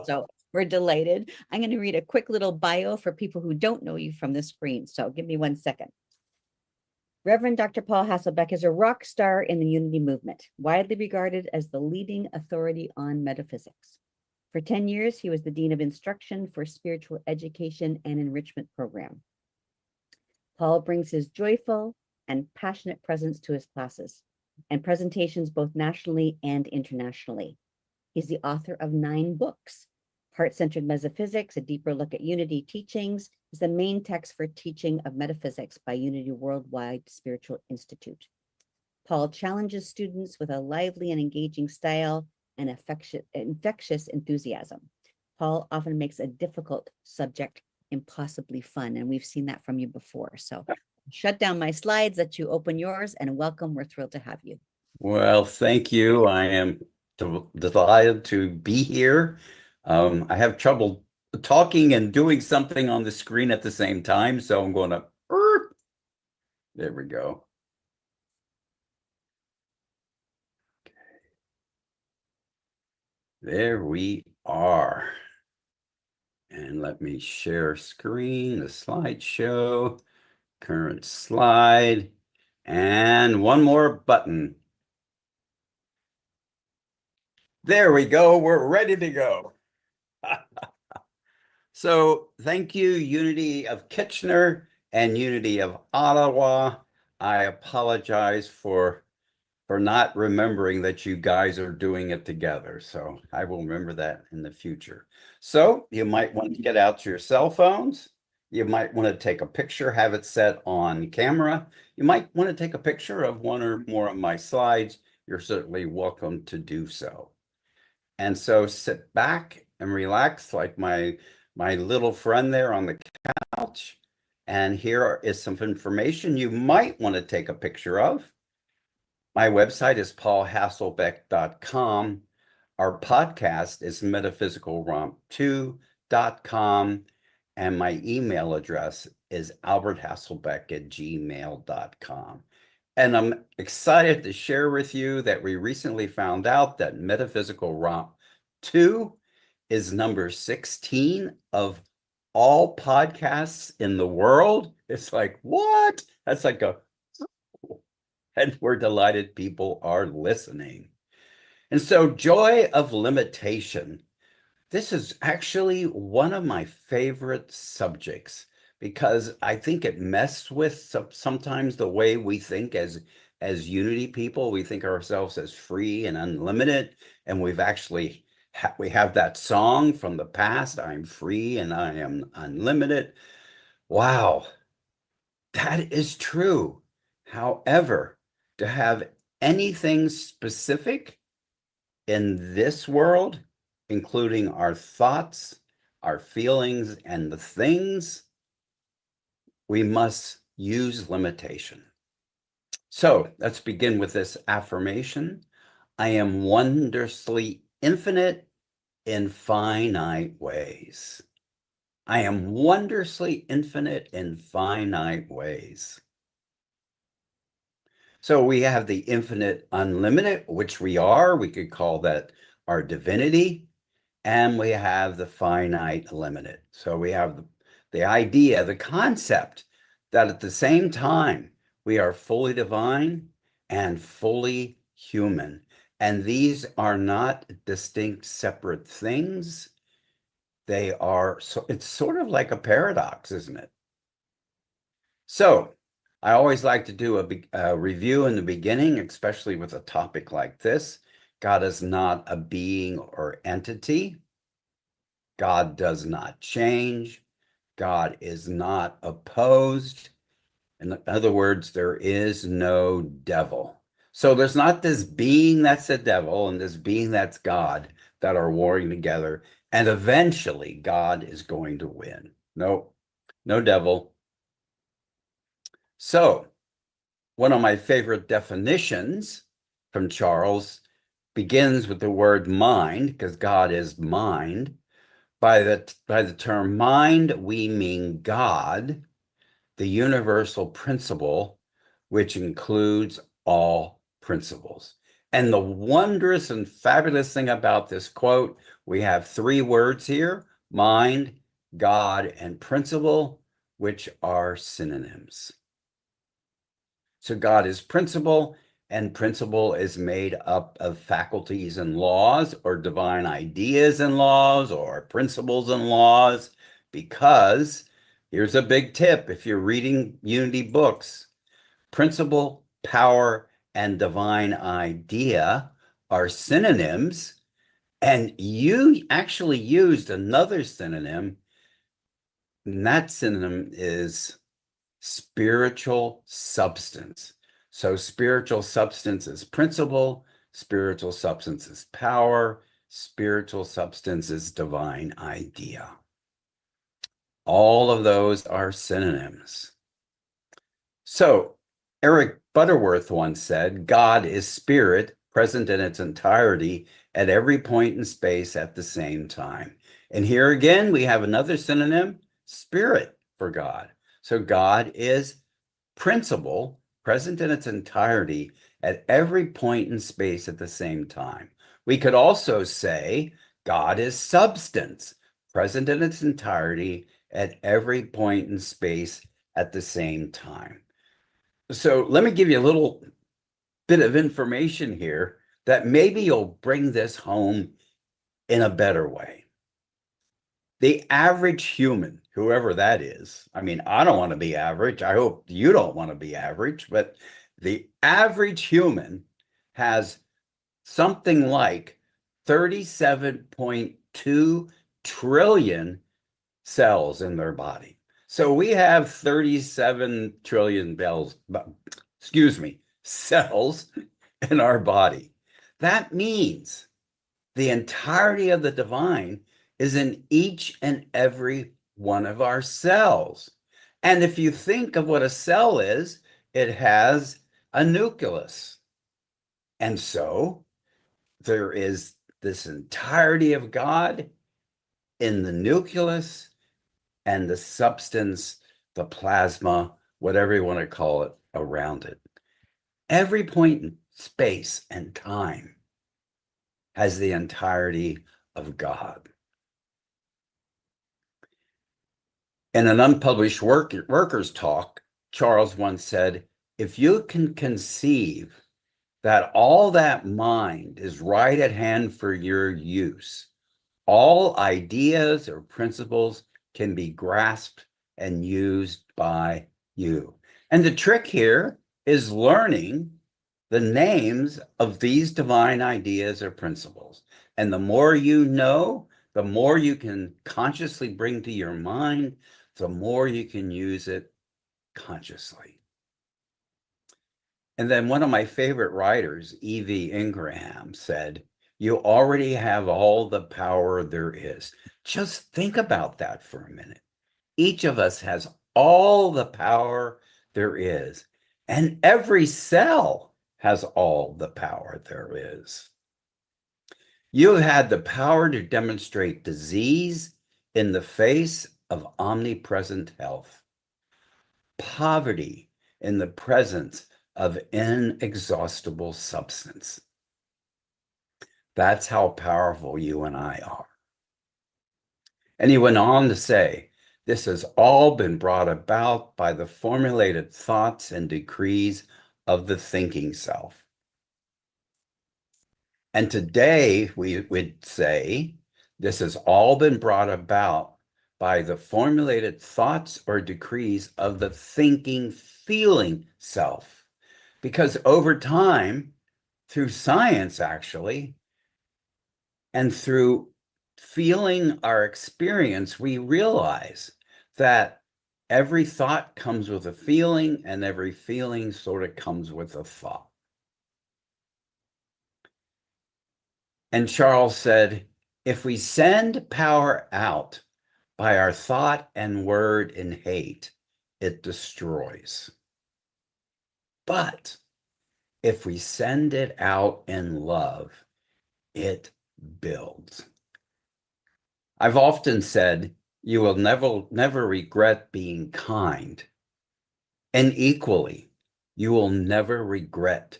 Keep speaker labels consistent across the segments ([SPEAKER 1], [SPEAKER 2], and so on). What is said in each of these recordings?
[SPEAKER 1] So we're delighted. I'm going to read a quick little bio for people who don't know you from the screen. So give me 1 second. Reverend Dr. Paul Hasselbeck is a rock star in the Unity movement, widely regarded as the leading authority on metaphysics. For 10 years, he was the Dean of Instruction for Spiritual Education and Enrichment Program. Paul brings his joyful and passionate presence to his classes and presentations both nationally and internationally. He's the author of 9 books. Heart-Centered Metaphysics, A Deeper Look at Unity Teachings, is the main text for teaching of metaphysics by Unity Worldwide Spiritual Institute. Paul challenges students with a lively and engaging style and infectious enthusiasm. Paul often makes a difficult subject impossibly fun, and we've seen that from you before. So shut down my slides, let you open yours, and welcome. We're thrilled to have you.
[SPEAKER 2] Well, thank you. I am delighted to be here. I have trouble talking and doing something on the screen at the same time, so I'm going to, there we go. Okay. There we are. And let me share screen, the slideshow, current slide, and one more button. There we go. We're ready to go. So thank you, Unity of Kitchener and Unity of Ottawa. I apologize for not remembering that you guys are doing it together. So I will remember that in the future. So you might want to get out your cell phones. You might want to take a picture, have it set on camera. You might want to take a picture of one or more of my slides. You're certainly welcome to do so. And so sit back and relax like my little friend there on the couch. And here is some information you might want to take a picture of. My website is paulhasselbeck.com. Our podcast is metaphysicalromp2.com. And my email address is alberthasselbeck@gmail.com. And I'm excited to share with you that we recently found out that Metaphysical Romp 2 is number 16 of all podcasts in the world. It's like, what? That's like and we're delighted people are listening. And so, joy of limitation. This is actually one of my favorite subjects because I think it messes with sometimes the way we think as Unity people. We think of ourselves as free and unlimited, and we've actually we have that song from the past, I'm free and I am unlimited. Wow, that is true. However, to have anything specific in this world, including our thoughts, our feelings, and the things, we must use limitation. So let's begin with this affirmation. I am wondrously infinite in finite ways. I am wondrously infinite in finite ways. So we have the infinite unlimited, which we are. We could call that our divinity. And we have the finite limited. So we have the idea, the concept that at the same time, we are fully divine and fully human. And these are not distinct, separate things. They are, so it's sort of like a paradox, isn't it? So I always like to do a review in the beginning, especially with a topic like this. God is not a being or entity. God does not change. God is not opposed. In other words, there is no devil. So there's not this being that's a devil and this being that's God that are warring together. And eventually God is going to win. No, no devil. So one of my favorite definitions from Charles begins with the word mind, because God is mind. By the term mind, we mean God, the universal principle, which includes all principles. And the wondrous and fabulous thing about this quote, we have three words here: mind, God, and principle, which are synonyms. So God is principle, and principle is made up of faculties and laws, or divine ideas and laws, or principles and laws, because here's a big tip if you're reading Unity books: principle, power, and divine idea are synonyms, and you actually used another synonym, and that synonym is spiritual substance. So spiritual substance is principle, spiritual substance is power, spiritual substance is divine idea. All of those are synonyms. So Eric Butterworth once said, God is spirit, present in its entirety at every point in space at the same time. And here again, we have another synonym, spirit, for God. So God is principle, present in its entirety at every point in space at the same time. We could also say God is substance, present in its entirety at every point in space at the same time. So let me give you a little bit of information here that maybe you'll bring this home in a better way. The average human, whoever that is, I mean, I don't want to be average. I hope you don't want to be average, but the average human has something like 37.2 trillion cells in their body. So we have 37 trillion cells in our body. That means the entirety of the divine is in each and every one of our cells. And if you think of what a cell is, it has a nucleus. And so there is this entirety of God in the nucleus and the substance, the plasma, whatever you want to call it, around it. Every point in space and time has the entirety of God. In an unpublished workers' talk, Charles once said, if you can conceive that all that mind is right at hand for your use, all ideas or principles can be grasped and used by you. And the trick here is learning the names of these divine ideas or principles. And the more you know, the more you can consciously bring to your mind, the more you can use it consciously. And then one of my favorite writers, E.V. Ingraham, said, you already have all the power there is. Just think about that for a minute. Each of us has all the power there is, and every cell has all the power there is. You had the power to demonstrate disease in the face of omnipresent health, poverty in the presence of inexhaustible substance. That's how powerful you and I are. And he went on to say, this has all been brought about by the formulated thoughts and decrees of the thinking self. And today we would say, this has all been brought about by the formulated thoughts or decrees of the thinking, feeling self. Because over time, through science actually, and through feeling our experience, we realize that every thought comes with a feeling, and every feeling sort of comes with a thought. And Charles said, if we send power out by our thought and word in hate, it destroys. But if we send it out in love, it builds. I've often said, you will never regret being kind. And equally, you will never regret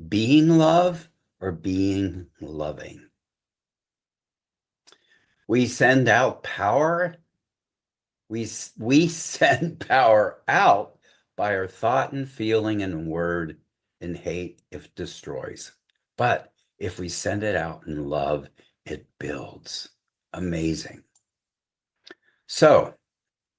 [SPEAKER 2] being love or being loving. We send out power. We send power out by our thought and feeling and word, and hate if destroys. But if we send it out in love, it builds. Amazing. So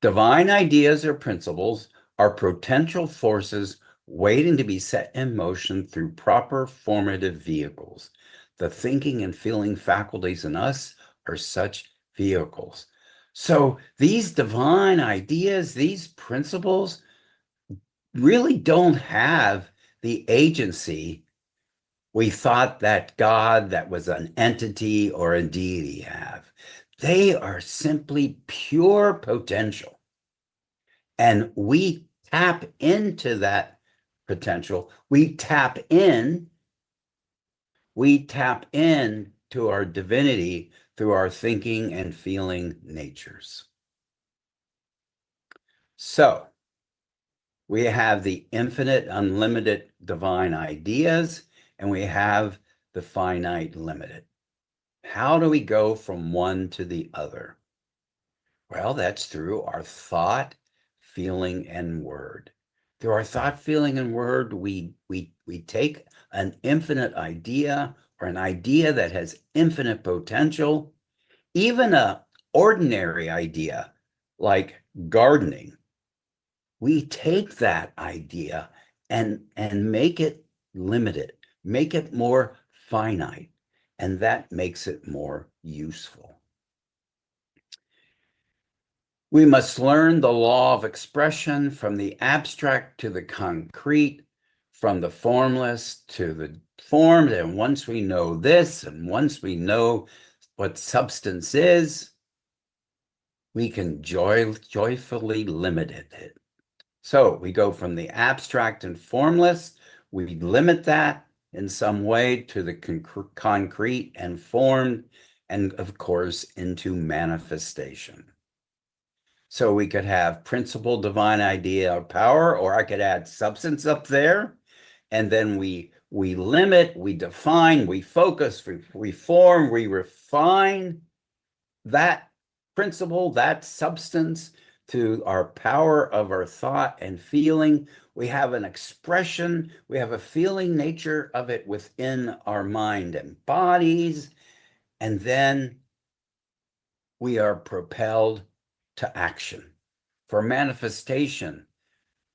[SPEAKER 2] divine ideas or principles are potential forces waiting to be set in motion through proper formative vehicles. The thinking and feeling faculties in us are such vehicles. So these divine ideas, these principles really don't have the agency we thought that God, that was an entity or a deity, have. They are simply pure potential. And we tap into that potential. We tap in to our divinity through our thinking and feeling natures. So we have the infinite, unlimited divine ideas, and we have the finite, limited. How do we go from one to the other? Well, that's through our thought, feeling, and word. Through our thought, feeling, and word, we take an infinite idea or an idea that has infinite potential, even an ordinary idea like gardening. We take that idea and make it limited, make it more finite, and that makes it more useful. We must learn the law of expression from the abstract to the concrete, from the formless to the formed. And once we know this, and once we know what substance is, we can joyfully limit it. So we go from the abstract and formless, we limit that in some way to the concrete and formed, and of course, into manifestation. So we could have principle, divine idea, or power, or I could add substance up there. And then we limit, we define, we focus, we form, we refine that principle, that substance to our power of our thought and feeling. We have an expression, we have a feeling nature of it within our mind and bodies. And then we are propelled to action for manifestation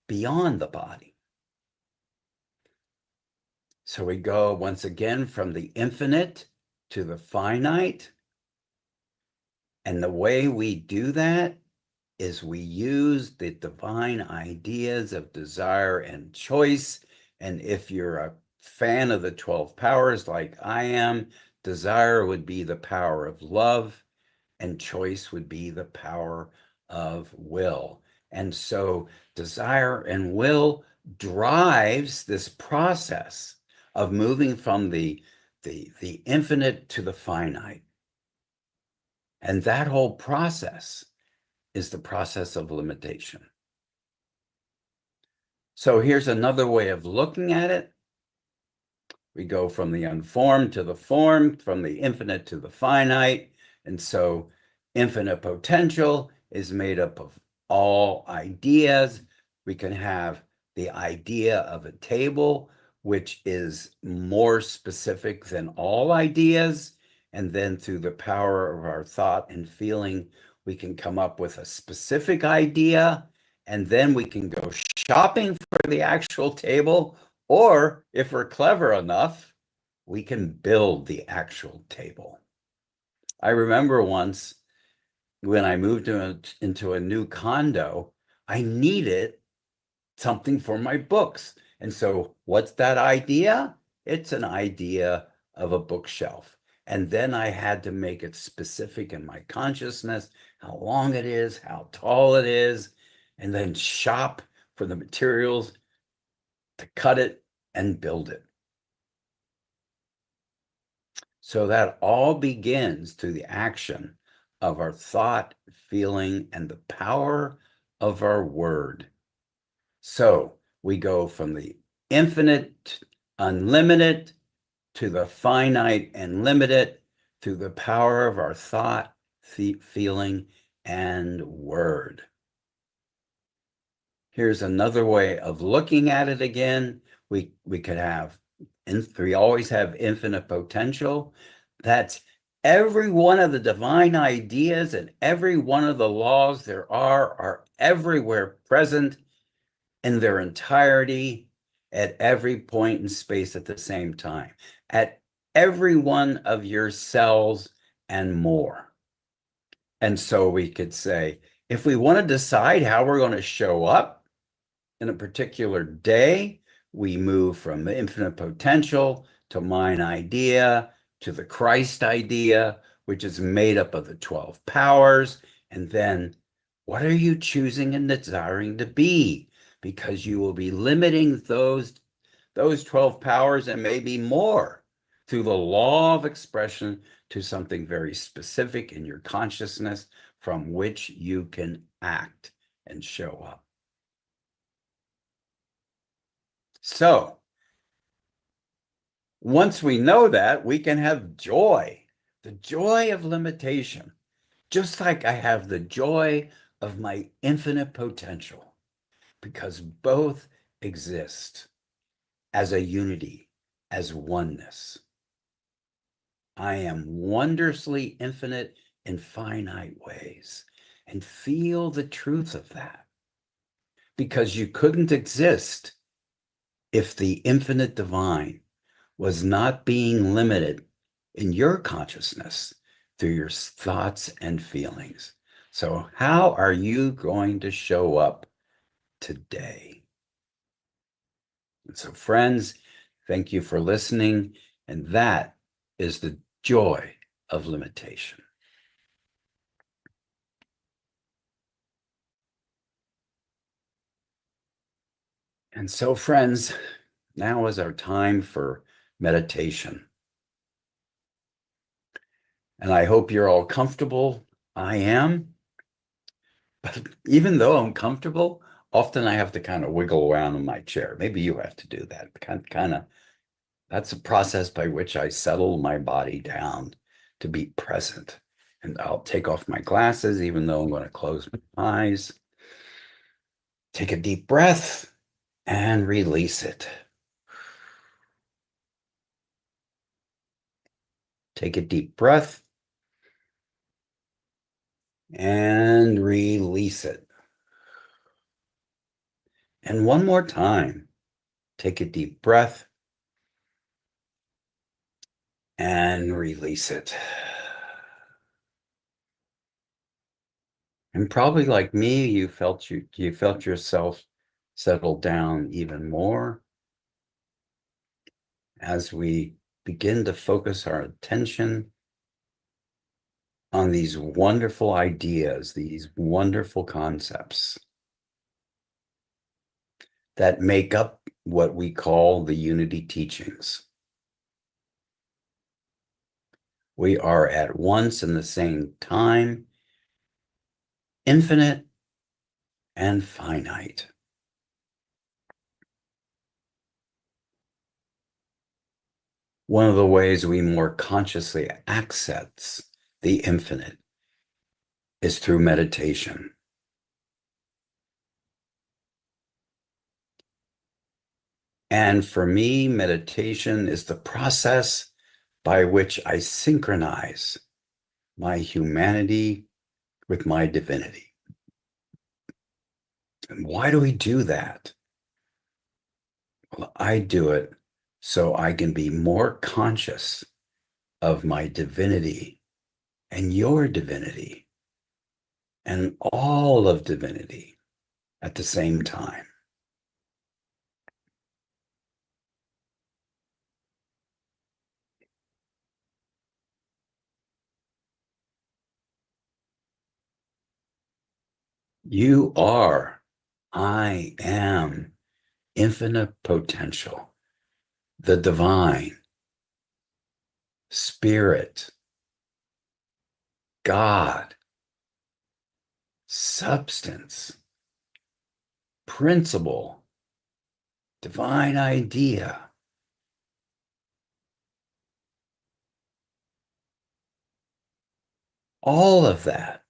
[SPEAKER 2] beyond the body. So we go once again from the infinite to the finite. And the way we do that is we use the divine ideas of desire and choice. And if you're a fan of the 12 powers like I am, desire would be the power of love, and choice would be the power of will. And so desire and will drives this process of moving from the infinite to the finite. And that whole process is the process of limitation. So here's another way of looking at it. We go from the unformed to the formed, from the infinite to the finite. And so infinite potential is made up of all ideas. We can have the idea of a table, which is more specific than all ideas. And then through the power of our thought and feeling, we can come up with a specific idea. And then we can go shopping for the actual table. Or if we're clever enough, we can build the actual table. I remember once when I moved into a new condo, I needed something for my books. And so what's that idea? It's an idea of a bookshelf. And then I had to make it specific in my consciousness, how long it is, how tall it is, and then shop for the materials to cut it and build it. So that all begins through the action of our thought, feeling, and the power of our word. So we go from the infinite, unlimited, to the finite and limited through the power of our thought, feeling, and word. Here's another way of looking at it again. We could have, we always have infinite potential. That's every one of the divine ideas and every one of the laws there are everywhere present in their entirety at every point in space at the same time, at every one of your cells and more. And so we could say, if we want to decide how we're going to show up in a particular day, we move from the infinite potential to mind idea to the Christ idea, which is made up of the 12 powers. And then what are you choosing and desiring to be? Because you will be limiting those 12 powers and maybe more through the law of expression to something very specific in your consciousness from which you can act and show up. So once we know that, we can have joy, the joy of limitation, just like I have the joy of my infinite potential, because both exist as a unity, as oneness. I am wondrously infinite in finite ways, and feel the truth of that, because you couldn't exist if the infinite divine was not being limited in your consciousness through your thoughts and feelings. So how are you going to show up today? And so friends, thank you for listening. And that is the joy of limitation. And so friends, now is our time for meditation. And I hope you're all comfortable. I am. But even though I'm comfortable, often I have to kind of wiggle around in my chair. Maybe you have to do that. That's a process by which I settle my body down to be present. And I'll take off my glasses, even though I'm going to close my eyes. Take a deep breath and release it. Take a deep breath and release it. And one more time, take a deep breath and release it. And probably like me, you felt yourself settle down even more as we begin to focus our attention on these wonderful ideas, these wonderful concepts that make up what we call the unity teachings. We are at once and the same time infinite and finite. One of the ways we more consciously access the infinite is through meditation. And for me, meditation is the process by which I synchronize my humanity with my divinity. And why do we do that? Well, I do it so I can be more conscious of my divinity and your divinity and all of divinity at the same time. You are, I am infinite potential, the divine, spirit, God, substance, principle, divine idea. all of that,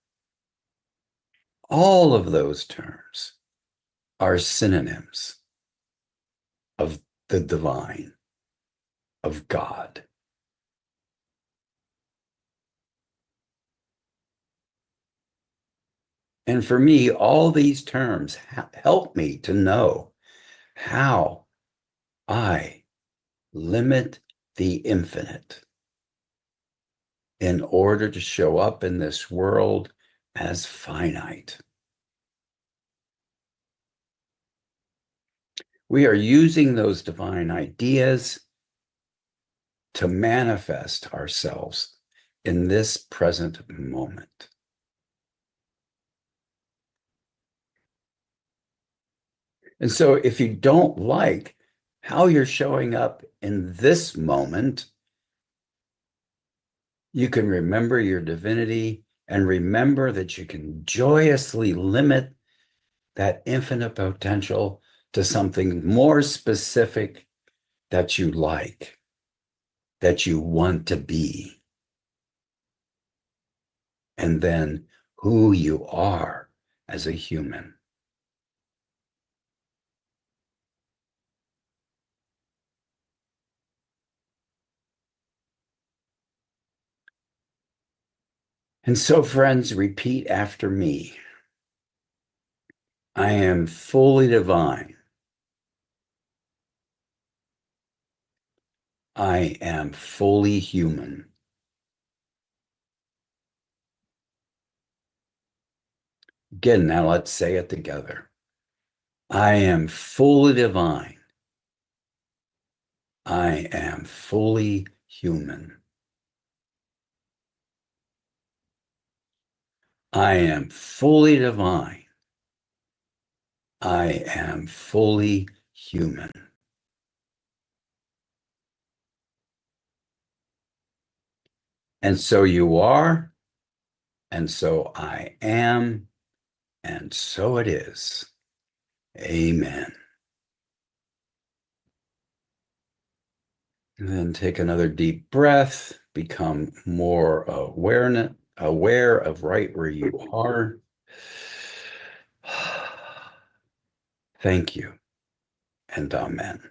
[SPEAKER 2] all of those terms are synonyms of the divine, of God. And for me, all these terms help me to know how I limit the infinite in order to show up in this world as finite. We are using those divine ideas to manifest ourselves in this present moment. And so if you don't like how you're showing up in this moment, you can remember your divinity and remember that you can joyously limit that infinite potential to something more specific that you like, that you want to be, and then who you are as a human. And so, friends, repeat after me. I am fully divine. I am fully human. Again, now let's say it together. I am fully divine. I am fully human. I am fully divine. I am fully human. And so you are, and so I am, and so it is. Amen. And then take another deep breath, become more aware of right where you are. Thank you, and amen.